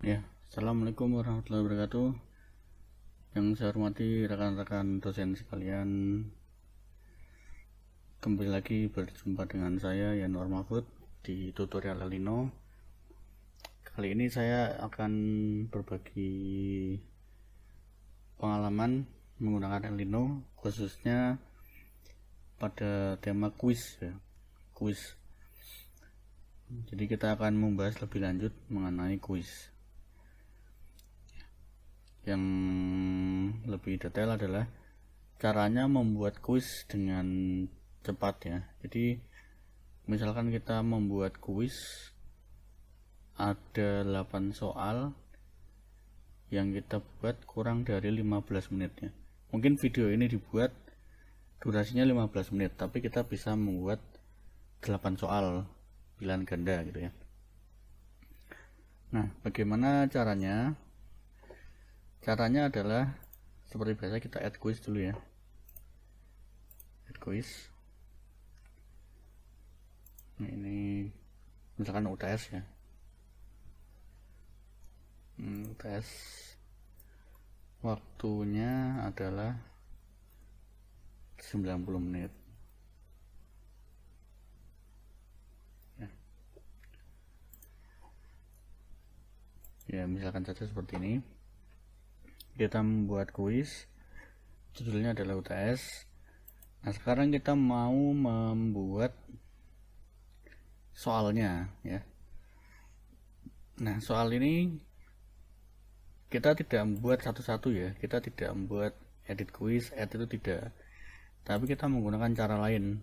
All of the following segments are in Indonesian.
Ya, Assalamualaikum warahmatullahi wabarakatuh. Yang saya hormati rekan-rekan dosen sekalian, kembali lagi berjumpa dengan saya Yanwar Mahfud di tutorial El Nino. Kali ini saya akan berbagi pengalaman menggunakan El Nino, khususnya pada tema kuis ya. Kuis. Jadi kita akan membahas lebih lanjut mengenai kuis. Yang lebih detail adalah caranya membuat kuis dengan cepat ya. Jadi misalkan kita membuat kuis ada 8 soal yang kita buat kurang dari 15 menit ya. Mungkin video ini dibuat durasinya 15 menit, tapi kita bisa membuat 8 soal pilihan ganda gitu ya. Nah, bagaimana caranya? Caranya adalah seperti biasa, kita add quiz dulu ya. Add quiz. Nah, ini misalkan UTS ya. UTS waktunya adalah 90 menit. Ya, misalkan saja seperti ini. Kita membuat kuis, judulnya adalah UTS. Nah, sekarang kita mau membuat soalnya ya. Nah, soal ini kita tidak membuat satu-satu ya. Kita tidak membuat edit kuis, add itu tidak. Tapi kita menggunakan cara lain,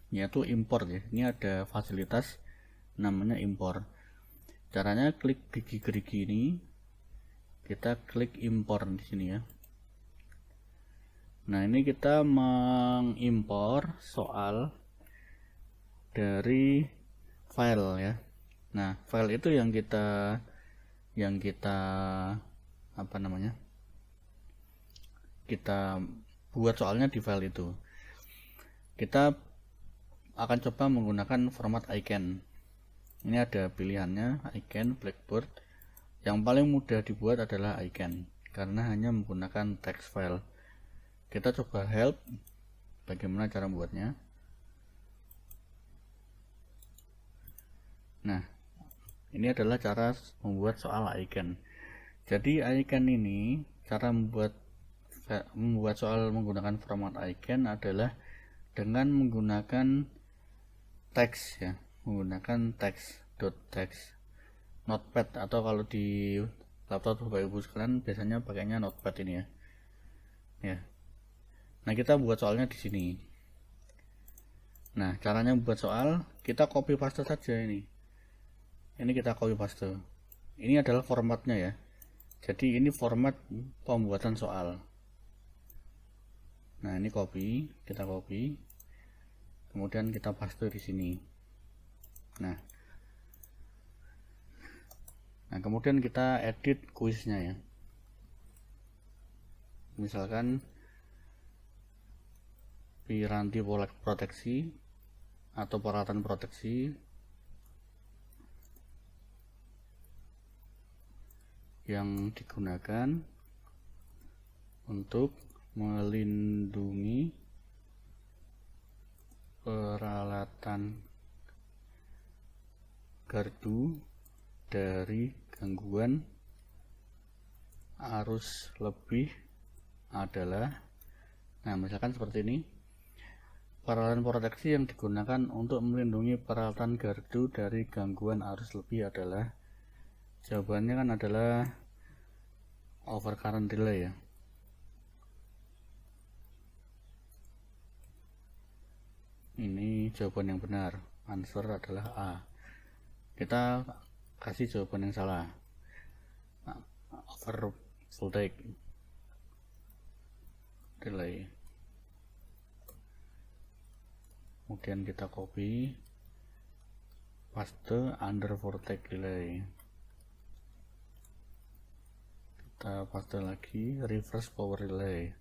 yaitu import ya. Ini ada fasilitas namanya import. Caranya klik gerigi-gerigi ini, kita klik import di sini ya. Nah, ini kita mengimpor soal dari file ya. Nah, file itu yang kita kita buat soalnya di file itu. Kita akan coba menggunakan format icon. Ini ada pilihannya, icon, blackboard. Yang paling mudah dibuat adalah icon karena hanya menggunakan text file. Kita coba help bagaimana cara membuatnya. Nah, ini adalah cara membuat soal icon. Jadi icon ini, cara membuat soal menggunakan format icon adalah dengan menggunakan teks ya, menggunakan text. Notepad, atau kalau di laptop Bapak Ibu sekalian biasanya pakainya notepad ini ya. Ya. Nah, kita buat soalnya di sini. Nah, caranya membuat soal, kita copy paste saja ini. Ini kita copy paste. Ini adalah formatnya ya. Jadi ini format pembuatan soal. Nah, ini kita copy. Kemudian kita paste di sini. Nah, kemudian kita edit kuisnya ya. Misalkan piranti proteksi atau peralatan proteksi yang digunakan untuk melindungi peralatan gardu dari gangguan arus lebih adalah, nah misalkan seperti ini, peralatan proteksi yang digunakan untuk melindungi peralatan gardu dari gangguan arus lebih adalah, jawabannya kan adalah overcurrent relay ya. Ini jawaban yang benar, answer adalah A. Kita kasih jawaban yang salah, over voltage relay. Kemudian kita copy paste under voltage relay. Kita paste lagi reverse power relay.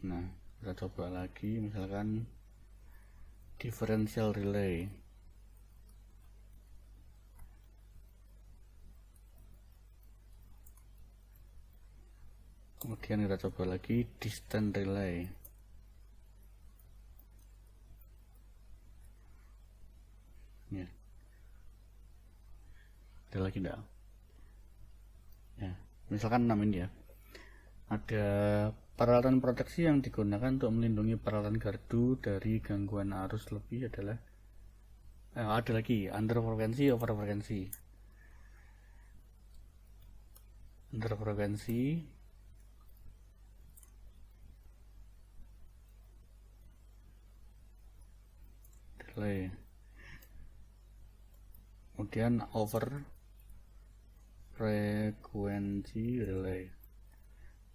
Nah, kita coba lagi misalkan differential relay. Kemudian kita coba lagi distance relay. Ya. Ada lagi enggak? Ya, misalkan 6 ini ya. Ada peralatan proteksi yang digunakan untuk melindungi peralatan gardu dari gangguan arus lebih adalah ada lagi under frekuensi, over frekuensi. Under frekuensi delay, kemudian over frekuensi relay.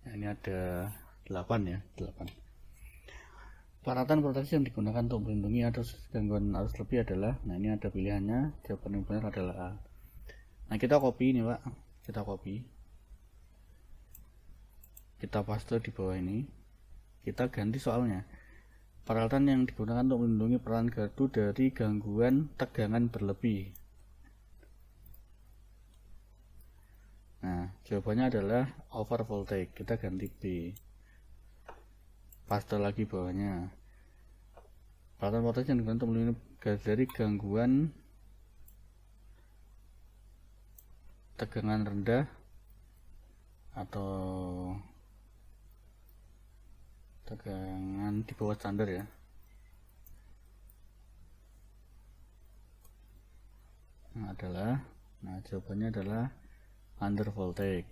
Nah, ini ada 8 ya, 8. Peralatan proteksi yang digunakan untuk melindungi gangguan arus lebih adalah, nah ini ada pilihannya, jawaban yang benar adalah A. Nah kita copy ini Pak, kita copy, kita paste di bawah ini, kita ganti soalnya. Peralatan yang digunakan untuk melindungi peralatan gardu dari gangguan tegangan berlebih. Nah jawabannya adalah over voltage, kita ganti B. Paste lagi bawahnya. Peralatan proteksi yang digunakan untuk melindungi dari gangguan tegangan rendah atau tegangan di bawah standar ya. Nah jawabannya adalah under voltage.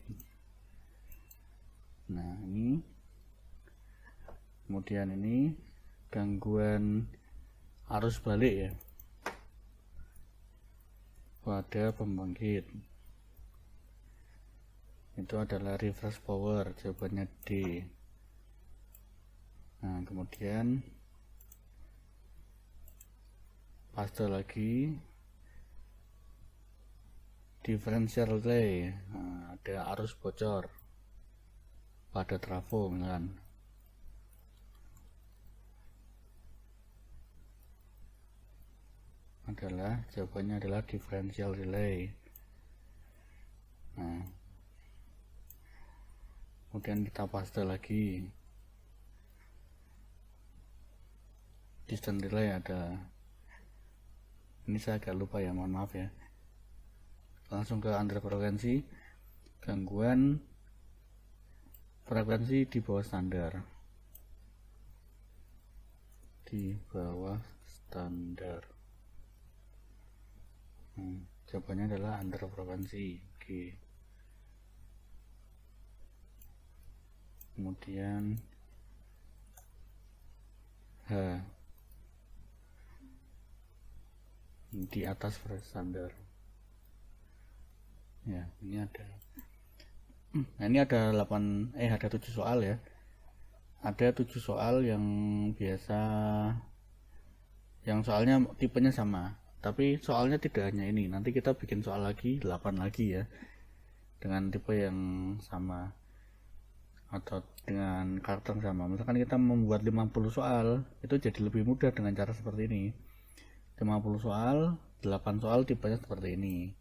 Nah ini, kemudian ini gangguan arus balik ya pada pembangkit, itu adalah reverse power, jawabannya D. Nah kemudian paste lagi differential relay. Nah, ada arus bocor pada trafo misalkan. Jawabannya adalah differential relay. Nah kemudian kita paste lagi distance relay ada, ini saya agak lupa ya, mohon maaf ya. Langsung ke under frekuensi, gangguan frekuensi di bawah standar, di bawah standar. Jawabannya adalah under frekuensi, G. Kemudian H, di atas standar ya. Ini ada, nah ini ada 7 soal ya. Ada 7 soal yang biasa, yang soalnya tipenya sama, tapi soalnya tidak hanya ini, nanti kita bikin soal lagi 8 lagi ya dengan tipe yang sama atau dengan karakter yang sama. Misalkan kita membuat 50 soal, itu jadi lebih mudah dengan cara seperti ini. 50 soal, 8 soal tipenya seperti ini,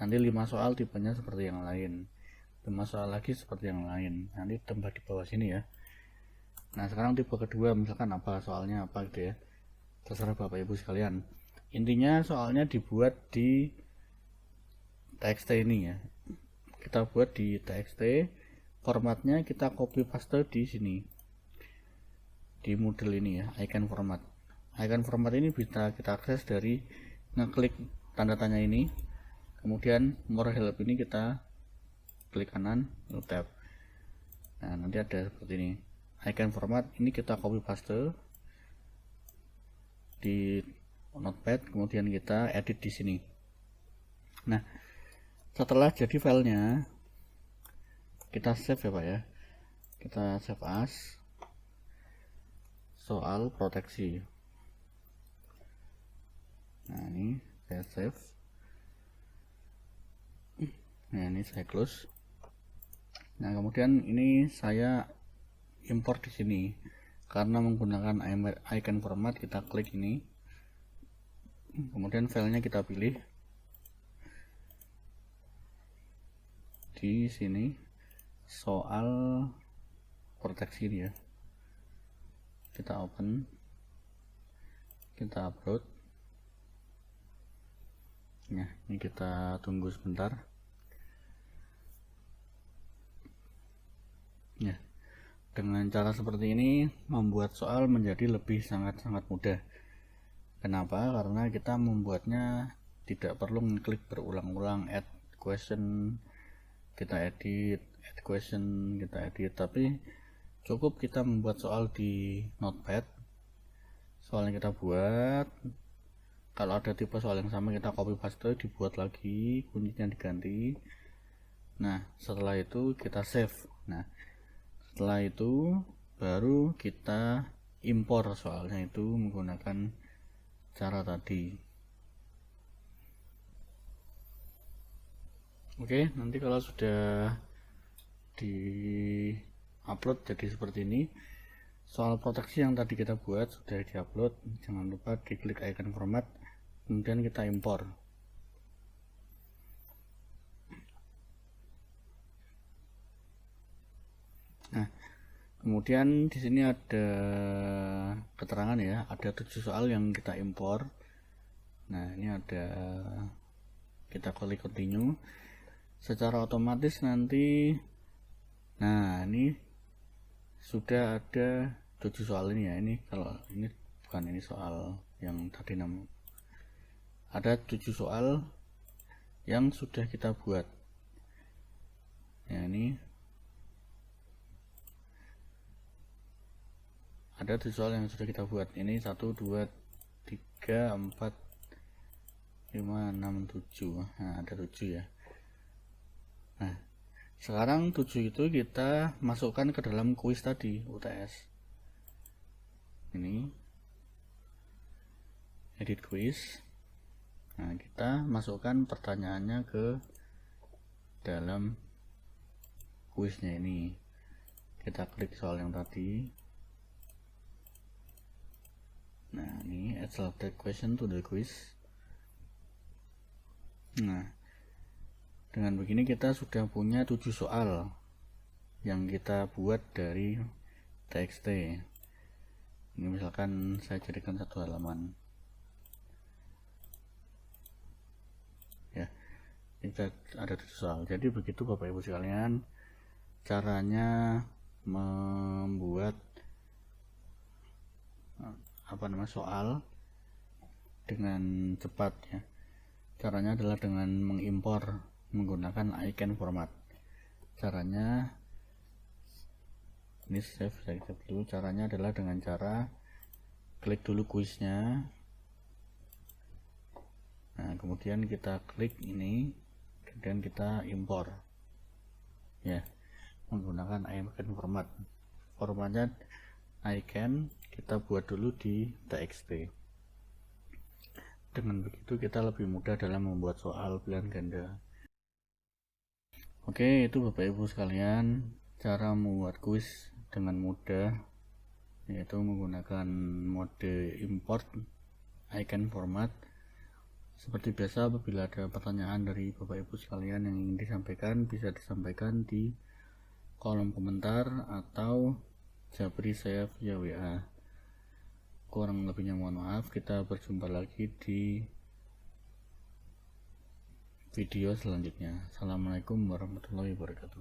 nanti 5 soal tipenya seperti yang lain, 5 soal lagi seperti yang lain, nanti tambah di bawah sini ya. Nah sekarang tipe kedua, misalkan apa soalnya apa gitu ya, terserah Bapak Ibu sekalian. Intinya soalnya dibuat di TXT ini ya, kita buat di TXT, formatnya kita copy paste di sini di Moodle ini ya, icon format. Icon format ini bisa kita akses dari ngeklik tanda tanya ini, kemudian more help ini kita klik kanan, tab. Nah nanti ada seperti ini icon format, ini kita copy paste di notepad, kemudian kita edit di sini. Nah setelah jadi filenya kita save ya Pak ya, kita save as soal proteksi. Nah ini saya save, nah ini saya close. Nah kemudian ini saya import di sini karena menggunakan icon format, kita klik ini, kemudian filenya kita pilih di sini soal proteksi dia. Kita open, kita upload. Nah, ini kita tunggu sebentar. Ya, dengan cara seperti ini membuat soal menjadi lebih sangat-sangat mudah. Kenapa? Karena kita membuatnya tidak perlu mengklik berulang-ulang add question, kita edit, add question, kita edit, tapi cukup kita membuat soal di notepad. Soal yang kita buat, kalau ada tipe soal yang sama kita copy paste, dibuat lagi, kuncinya diganti. Nah, setelah itu kita save. Nah, setelah itu baru kita impor soalnya itu menggunakan cara tadi. Oke, nanti kalau sudah di upload jadi seperti ini, soal proteksi yang tadi kita buat sudah di upload. Jangan lupa diklik icon format, kemudian kita impor. Nah, kemudian di sini ada keterangan ya, ada 7 soal yang kita impor. Nah, ini ada, kita klik continue. Secara otomatis nanti, nah ini sudah ada 7 soal ini ya. Ini kalau ini bukan ini soal yang tadi ada 7 soal yang sudah kita buat. Ya, ini ada 7 soal yang sudah kita buat. Ini 1, 2, 3, 4, 5, 6, 7. Nah, ada 7 ya. Nah, sekarang 7 itu kita masukkan ke dalam kuis tadi, UTS. Ini edit kuis. Nah, kita masukkan pertanyaannya ke dalam kuisnya ini. Kita klik soal yang tadi. Nah, ini add selected question to the quiz. Nah, dengan begini kita sudah punya 7 soal yang kita buat dari txt. Ini misalkan saya jadikan 1 halaman. Ya, kita ada 7 soal. Jadi begitu Bapak Ibu sekalian caranya membuat soal dengan cepat ya. Caranya adalah dengan mengimpor menggunakan icon format. Caranya ini saya dulu. Caranya adalah dengan cara klik dulu kuisnya. Nah, kemudian kita klik ini, kemudian kita impor ya, menggunakan icon format. Formatnya icon kita buat dulu di txt. Dengan begitu kita lebih mudah dalam membuat soal pilihan ganda. Oke, itu Bapak Ibu sekalian cara membuat kuis dengan mudah, yaitu menggunakan mode import icon format. Seperti biasa, apabila ada pertanyaan dari Bapak Ibu sekalian yang ingin disampaikan, bisa disampaikan di kolom komentar atau japri saya via WA. Kurang lebihnya mohon maaf. Kita berjumpa lagi di video selanjutnya. Assalamualaikum warahmatullahi wabarakatuh.